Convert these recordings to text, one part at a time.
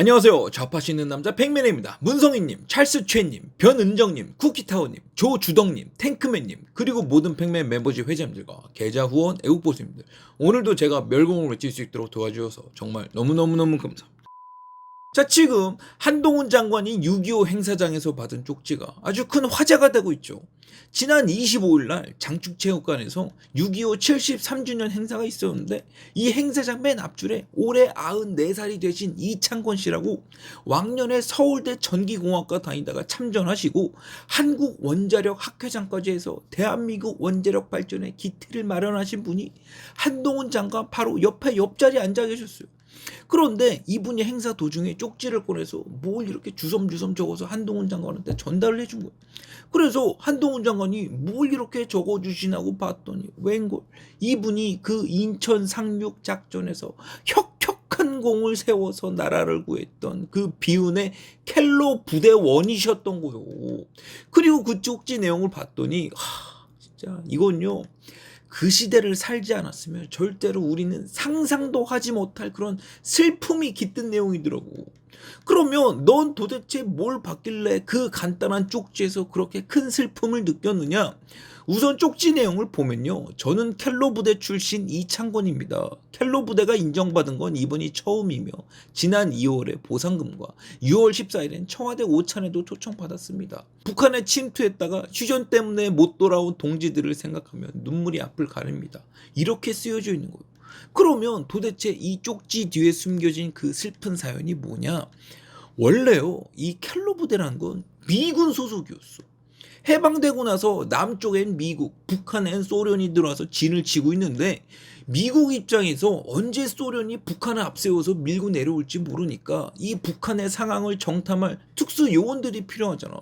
안녕하세요. 좌파시는 남자 백맨입니다. 문성희님, 찰스최님, 변은정님, 쿠키타워님, 조주덕님, 탱크맨님, 그리고 모든 백맨 멤버십 회장님들과 계좌 후원 애국보수님들, 오늘도 제가 멸공을 외칠 수 있도록 도와주셔서 정말 너무너무너무 감사합니다. 자, 지금 한동훈 장관이 6.25 행사장에서 받은 쪽지가 아주 큰 화제가 되고 있죠. 지난 25일 날 장축체육관에서 6.25 73주년 행사가 있었는데, 이 행사장 맨 앞줄에 올해 94살이 되신 이창권 씨라고 왕년에 서울대 전기공학과 다니다가 참전하시고 한국원자력 학회장까지 해서 대한민국 원자력 발전의 기틀을 마련하신 분이 한동훈 장관 바로 옆자리에 앉아 계셨어요. 그런데 이분이 행사 도중에 쪽지를 꺼내서 뭘 이렇게 주섬주섬 적어서 한동훈 장관한테 전달을 해준 거예요. 그래서 한동훈 장관이 뭘 이렇게 적어주시나고 봤더니 웬걸 이분이 그 인천 상륙 작전에서 혁혁한 공을 세워서 나라를 구했던 그 비운의 켈로 부대원이셨던 거예요. 그리고 그 쪽지 내용을 봤더니 진짜 이건요, 그 시대를 살지 않았으면 절대로 우리는 상상도 하지 못할 그런 슬픔이 깃든 내용이더라고. 그러면 넌 도대체 뭘 받길래 그 간단한 쪽지에서 그렇게 큰 슬픔을 느꼈느냐? 우선 쪽지 내용을 보면요, 저는 켈로 부대 출신 이창권입니다. 켈로 부대가 인정받은 건 이번이 처음이며 지난 2월에 보상금과 6월 14일엔 청와대 오찬에도 초청받았습니다. 북한에 침투했다가 휴전 때문에 못 돌아온 동지들을 생각하면 눈물이 앞을 가립니다. 이렇게 쓰여져 있는 거예요. 그러면 도대체 이 쪽지 뒤에 숨겨진 그 슬픈 사연이 뭐냐? 원래요, 이 켈로 부대라는 건 미군 소속이었어. 해방되고 나서 남쪽엔 미국, 북한엔 소련이 들어와서 진을 치고 있는데, 미국 입장에서 언제 소련이 북한을 앞세워서 밀고 내려올지 모르니까 이 북한의 상황을 정탐할 특수 요원들이 필요하잖아.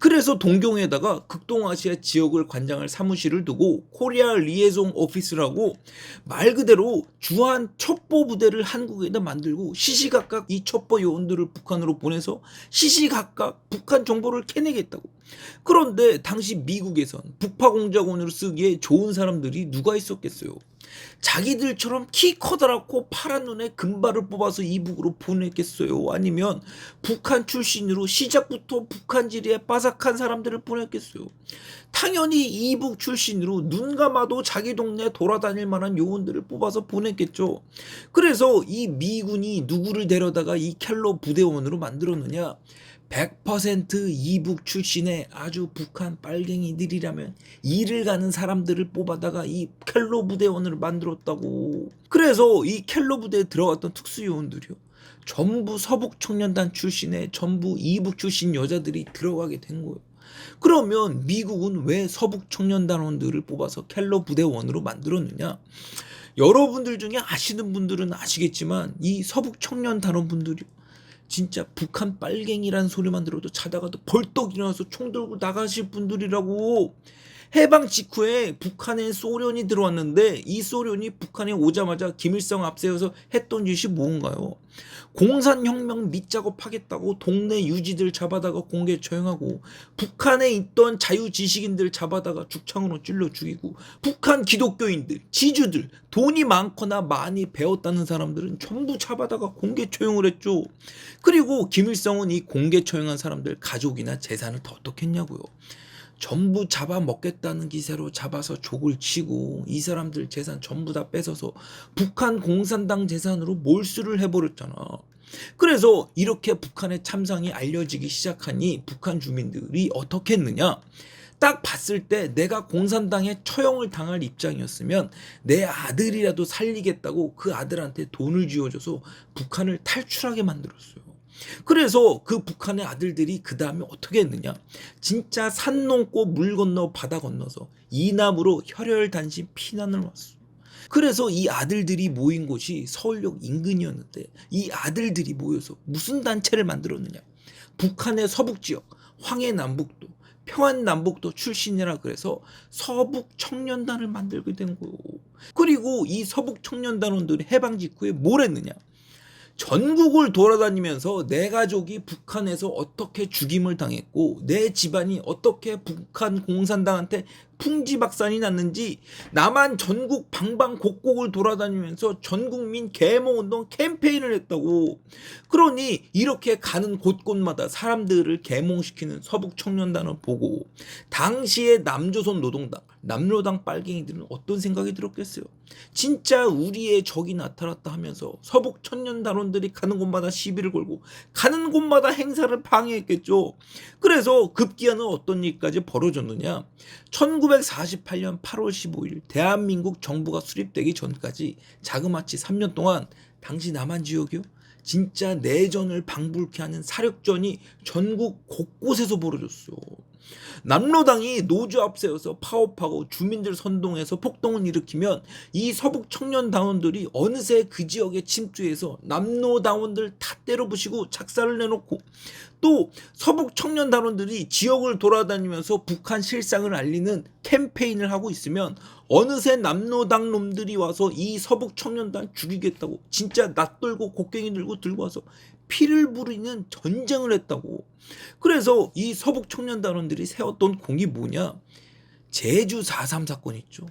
그래서 동경에다가 극동아시아 지역을 관장할 사무실을 두고 코리아 리에종 오피스라고 말 그대로 주한 첩보 부대를 한국에다 만들고 시시각각 이 첩보 요원들을 북한으로 보내서 시시각각 북한 정보를 캐내겠다고. 그런데 당시 미국에선 북파공작원으로 쓰기에 좋은 사람들이 누가 있었겠어요. 자기들처럼 키 커다랗고 파란 눈에 금발을 뽑아서 이북으로 보냈겠어요? 아니면 북한 출신으로 시작부터 북한지리에 빠삭한 사람들을 보냈겠어요? 당연히 이북 출신으로 눈 감아도 자기 동네 돌아다닐 만한 요원들을 뽑아서 보냈겠죠. 그래서 이 미군이 누구를 데려다가 이 켈로 부대원으로 만들었느냐? 100% 이북 출신의 아주 북한 빨갱이들이라면 일을 가는 사람들을 뽑아다가 이 켈로 부대원을 만들었다고. 그래서 이 켈로 부대에 들어갔던 특수요원들이요, 전부 서북청년단 출신의 전부 이북 출신 여자들이 들어가게 된 거예요. 그러면 미국은 왜 서북청년단원들을 뽑아서 켈로 부대원으로 만들었느냐? 여러분들 중에 아시는 분들은 아시겠지만 이 서북청년단원분들이 진짜 북한 빨갱이란 소리만 들어도 자다가도 벌떡 일어나서 총 들고 나가실 분들이라고. 해방 직후에 북한에 소련이 들어왔는데 이 소련이 북한에 오자마자 김일성 앞세워서 했던 짓이 뭔가요? 공산혁명 밑작업하겠다고 동네 유지들 잡아다가 공개 처형하고, 북한에 있던 자유지식인들 잡아다가 죽창으로 찔러 죽이고, 북한 기독교인들, 지주들, 돈이 많거나 많이 배웠다는 사람들은 전부 잡아다가 공개 처형을 했죠. 그리고 김일성은 이 공개 처형한 사람들 가족이나 재산을 더 어떻게 했냐고요. 전부 잡아먹겠다는 기세로 잡아서 족을 치고 이 사람들 재산 전부 다 뺏어서 북한 공산당 재산으로 몰수를 해버렸잖아. 그래서 이렇게 북한의 참상이 알려지기 시작하니 북한 주민들이 어떻게 했느냐? 딱 봤을 때 내가 공산당에 처형을 당할 입장이었으면 내 아들이라도 살리겠다고 그 아들한테 돈을 쥐어줘서 북한을 탈출하게 만들었어요. 그래서 그 북한의 아들들이 그 다음에 어떻게 했느냐? 진짜 산 넘고 물 건너 바다 건너서 이남으로 혈혈단신 피난을 왔어. 그래서 이 아들들이 모인 곳이 서울역 인근이었는데, 이 아들들이 모여서 무슨 단체를 만들었느냐? 북한의 서북지역, 황해남북도, 평안남북도 출신이라 그래서 서북청년단을 만들게 된 거예요. 그리고 이 서북청년단원들이 해방 직후에 뭘 했느냐? 전국을 돌아다니면서 내 가족이 북한에서 어떻게 죽임을 당했고 내 집안이 어떻게 북한 공산당한테 풍지박산이 났는지 남한 전국 방방곡곡을 돌아다니면서 전국민 계몽운동 캠페인을 했다고. 그러니 이렇게 가는 곳곳마다 사람들을 계몽시키는 서북청년단을 보고 당시의 남조선 노동당, 남로당 빨갱이들은 어떤 생각이 들었겠어요? 진짜 우리의 적이 나타났다 하면서 서북청년단원들이 가는 곳마다 시비를 걸고 가는 곳마다 행사를 방해했겠죠. 그래서 급기야는 어떤 일까지 벌어졌느냐. 1948년 8월 15일 대한민국 정부가 수립되기 전까지 자그마치 3년 동안 당시 남한 지역이요, 진짜 내전을 방불케 하는 사력전이 전국 곳곳에서 벌어졌어요. 남로당이 노조 앞세워서 파업하고 주민들 선동해서 폭동을 일으키면 이 서북 청년당원들이 어느새 그 지역에 침투해서 남로당원들 다 때려부시고 작살을 내놓고, 또 서북 청년당원들이 지역을 돌아다니면서 북한 실상을 알리는 캠페인을 하고 있으면 어느새 남로당 놈들이 와서 이 서북 청년단 죽이겠다고 진짜 낯들고 곡괭이 들고 와서 피를 부리는 전쟁을 했다고. 그래서 이 서북 청년단원들이 세웠던 공이 뭐냐, 제주 4.3 사건 있죠.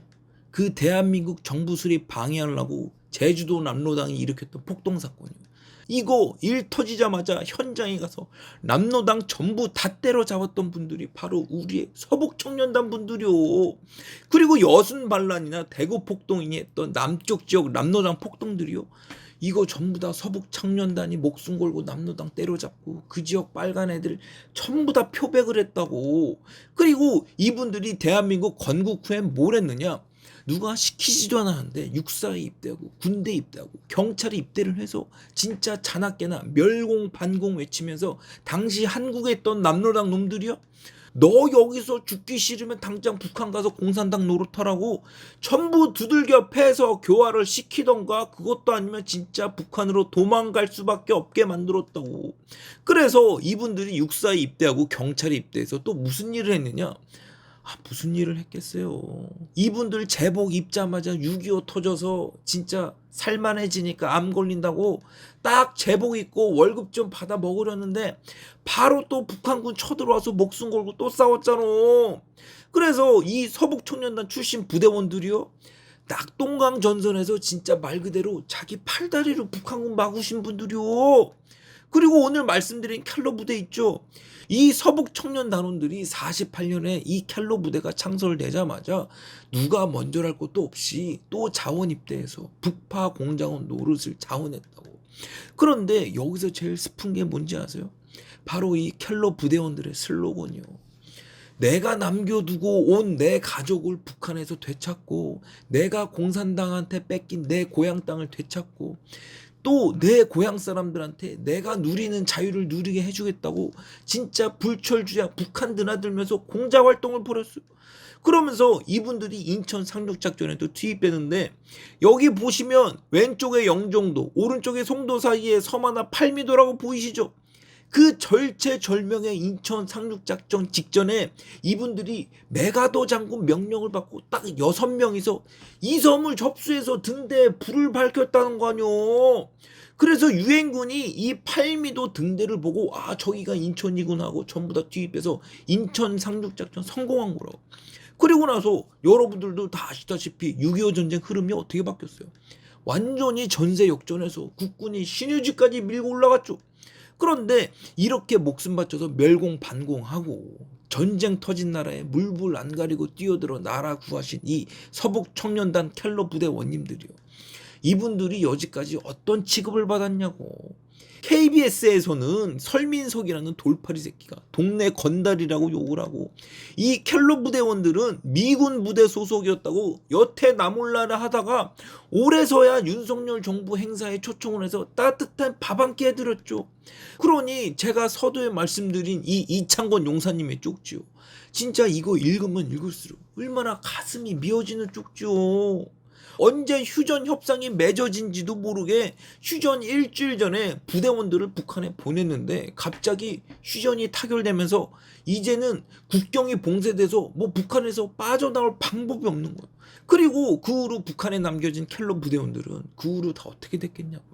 그 대한민국 정부 수립 방해하려고 제주도 남로당이 일으켰던 폭동 사건이에요. 이거 일 터지자마자 현장에 가서 남로당 전부 다 때려잡았던 분들이 바로 우리의 서북 청년단 분들이요. 그리고 여순 반란이나 대구 폭동이 했던 남쪽 지역 남로당 폭동들이요, 이거 전부 다 서북 청년단이 목숨 걸고 남로당 때려잡고 그 지역 빨간 애들 전부 다 표백을 했다고. 그리고 이분들이 대한민국 건국 후에 뭘 했느냐, 누가 시키지도 않았는데 육사에 입대하고 군대에 입대하고 경찰에 입대를 해서 진짜 자나깨나 멸공 반공 외치면서 당시 한국에 있던 남로당 놈들이요, 너 여기서 죽기 싫으면 당장 북한 가서 공산당 노릇하라고 전부 두들겨 패서 교화를 시키던가, 그것도 아니면 진짜 북한으로 도망갈 수밖에 없게 만들었다고. 그래서 이분들이 육사에 입대하고 경찰에 입대해서 또 무슨 일을 했느냐, 무슨 일을 했겠어요. 이분들 제복 입자마자 6.25 터져서 진짜 살만해지니까 암 걸린다고 딱 제복 입고 월급 좀 받아 먹으려는데 바로 또 북한군 쳐들어와서 목숨 걸고 또 싸웠잖아. 그래서 이 서북청년단 출신 부대원들이요, 낙동강 전선에서 진짜 말 그대로 자기 팔다리로 북한군 막으신 분들이요. 그리고 오늘 말씀드린 켈러 부대 있죠. 이 서북 청년 단원들이 48년에 이 켈러 부대가 창설되자마자 누가 먼저랄 것도 없이 또 자원 입대해서 북파 공장원 노릇을 자원했다고. 그런데 여기서 제일 슬픈 게 뭔지 아세요? 바로 이 켈러 부대원들의 슬로건이요. 내가 남겨두고 온 내 가족을 북한에서 되찾고, 내가 공산당한테 뺏긴 내 고향 땅을 되찾고, 또 내 고향 사람들한테 내가 누리는 자유를 누리게 해주겠다고 진짜 불철주야 북한 드나들면서 공자활동을 벌였어요. 그러면서 이분들이 인천 상륙작전에도 투입되는데, 여기 보시면 왼쪽에 영종도, 오른쪽에 송도 사이에 섬 하나 팔미도라고 보이시죠? 그 절체절명의 인천 상륙작전 직전에 이분들이 메가더 장군 명령을 받고 딱 6명이서 이 섬을 접수해서 등대에 불을 밝혔다는 거 아니요. 그래서 유엔군이 이 팔미도 등대를 보고 저기가 인천이군 하고 전부 다 투입해서 인천 상륙작전 성공한 거라고. 그리고 나서 여러분들도 다 아시다시피 6.25 전쟁 흐름이 어떻게 바뀌었어요? 완전히 전세 역전해서 국군이 신유지까지 밀고 올라갔죠. 그런데 이렇게 목숨 바쳐서 멸공 반공하고 전쟁 터진 나라에 물불 안 가리고 뛰어들어 나라 구하신 이 서북 청년단 켈러 부대 원님들이요, 이분들이 여지까지 어떤 취급을 받았냐고. KBS에서는 설민석이라는 돌팔이 새끼가 동네 건달이라고 욕을 하고, 이 켈러 부대원들은 미군 부대 소속이었다고 여태 나몰라라 하다가 올해서야 윤석열 정부 행사에 초청을 해서 따뜻한 밥 한 끼 해드렸죠. 그러니 제가 서두에 말씀드린 이 이창권 용사님의 쪽지요, 진짜 이거 읽으면 읽을수록 얼마나 가슴이 미어지는 쪽지요. 언제 휴전 협상이 맺어진지도 모르게 휴전 일주일 전에 부대원들을 북한에 보냈는데 갑자기 휴전이 타결되면서 이제는 국경이 봉쇄돼서 북한에서 빠져나올 방법이 없는 거예요. 그리고 그 후로 북한에 남겨진 켈러 부대원들은 그 후로 다 어떻게 됐겠냐고요.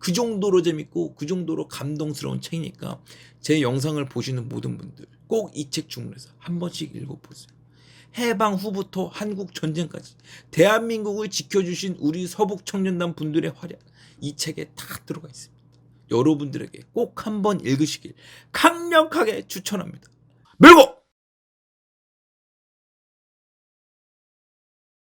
그 정도로 재밌고 그 정도로 감동스러운 책이니까 제 영상을 보시는 모든 분들 꼭 이 책 주문해서 한 번씩 읽어보세요. 해방 후부터 한국 전쟁까지 대한민국을 지켜주신 우리 서북 청년단 분들의 활약 이 책에 다 들어가 있습니다. 여러분들에게 꼭 한번 읽으시길 강력하게 추천합니다. 밀고